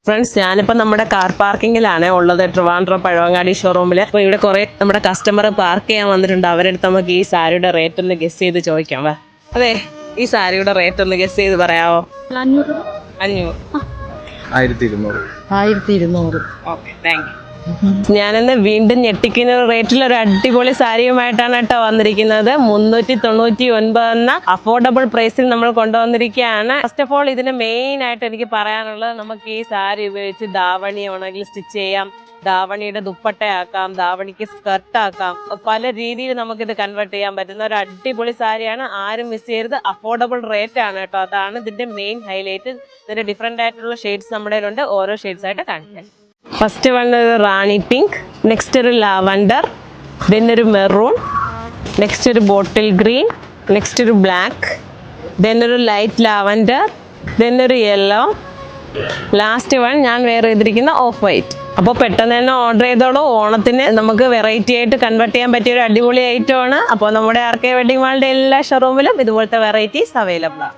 Friends, ഞാനിപ്പോൾ നമ്മുടെ car പാർക്കിങ്ങിലാണ് ഉള്ളത്, ട്രിവാൻഡ്രം പഴവങ്ങാടി ഷോറൂമിൽ. അപ്പോൾ ഇവിടെ കുറേ നമ്മുടെ കസ്റ്റമർ പാർക്ക് ചെയ്യാൻ വന്നിട്ടുണ്ട്. അവരെടുത്ത് നമുക്ക് ഈ സാരിയുടെ റേറ്റ് ഒന്ന് ഗസ് ചെയ്ത് ചോദിക്കാം. വാ. അതെ, ഈ സാരിയുടെ റേറ്റ് ഒന്ന് ഗസ് ചെയ്ത് പറയാമോ? 500. 1200. Okay, thank you. ഞാനിന്ന് വീണ്ടും ഞെട്ടിക്കുന്ന റേറ്റിൽ ഒരു അടിപൊളി സാരിയുമായിട്ടാണ് കേട്ടോ വന്നിരിക്കുന്നത്. 399 എന്ന അഫോർഡബിൾ പ്രൈസിൽ നമ്മൾ കൊണ്ടുവന്നിരിക്കുകയാണ്. ഫസ്റ്റ് ഓഫ് ഓൾ ഇതിന് മെയിൻ ആയിട്ട് എനിക്ക് പറയാനുള്ളത്, നമുക്ക് ഈ സാരി ഉപയോഗിച്ച് ധാവണി വേണമെങ്കിൽ സ്റ്റിച്ച് ചെയ്യാം, ധാവണിയുടെ ദുപ്പട്ടയാക്കാം, ധാവണിക്ക് സ്കർട്ടാക്കാം, പല രീതിയിൽ നമുക്കിത് കൺവേർട്ട് ചെയ്യാൻ പറ്റുന്ന ഒരു അടിപൊളി സാരിയാണ്. ആരും മിസ് ചെയ്യരുത്. അഫോർഡബിൾ റേറ്റ് ആണ് കേട്ടോ. അതാണ് ഇതിന്റെ മെയിൻ ഹൈലൈറ്റ്. ഇതിന്റെ ഡിഫറെന്റ് ആയിട്ടുള്ള ഷെയ്ഡ്സ് നമ്മുടെ ഉണ്ട്. ഓരോ ഷെയ്ഡ്സ് ആയിട്ട് കാണിക്കാം. ഫസ്റ്റ് വൺ ഒരു റാണി പിങ്ക്, നെക്സ്റ്റ് ഒരു ലാവൻഡർ, ദെൻ ഒരു മെറൂൺ, നെക്സ്റ്റ് ഒരു ബോട്ടിൽ ഗ്രീൻ, നെക്സ്റ്റ് ഒരു ബ്ലാക്ക്, ദെൻ ഒരു ലൈറ്റ് ലാവൻഡർ, ദെൻ ഒരു യെല്ലോ, ലാസ്റ്റ് വൺ ഞാൻ വെയർ ചെയ്തിരിക്കുന്ന ഓഫ് വൈറ്റ്. അപ്പോൾ പെട്ടെന്ന് തന്നെ ഓർഡർ ചെയ്തോളൂ. ഓണത്തിന് നമുക്ക് വെറൈറ്റി ആയിട്ട് കൺവേർട്ട് ചെയ്യാൻ പറ്റിയ ഒരു അടിപൊളി ഐറ്റമാണ്. അപ്പോൾ നമ്മുടെ ആർ കെ വെഡിങ് മാളിൻ്റെ എല്ലാ ഷോറൂമിലും ഇതുപോലത്തെ വെറൈറ്റീസ് അവൈലബിൾ ആണ്.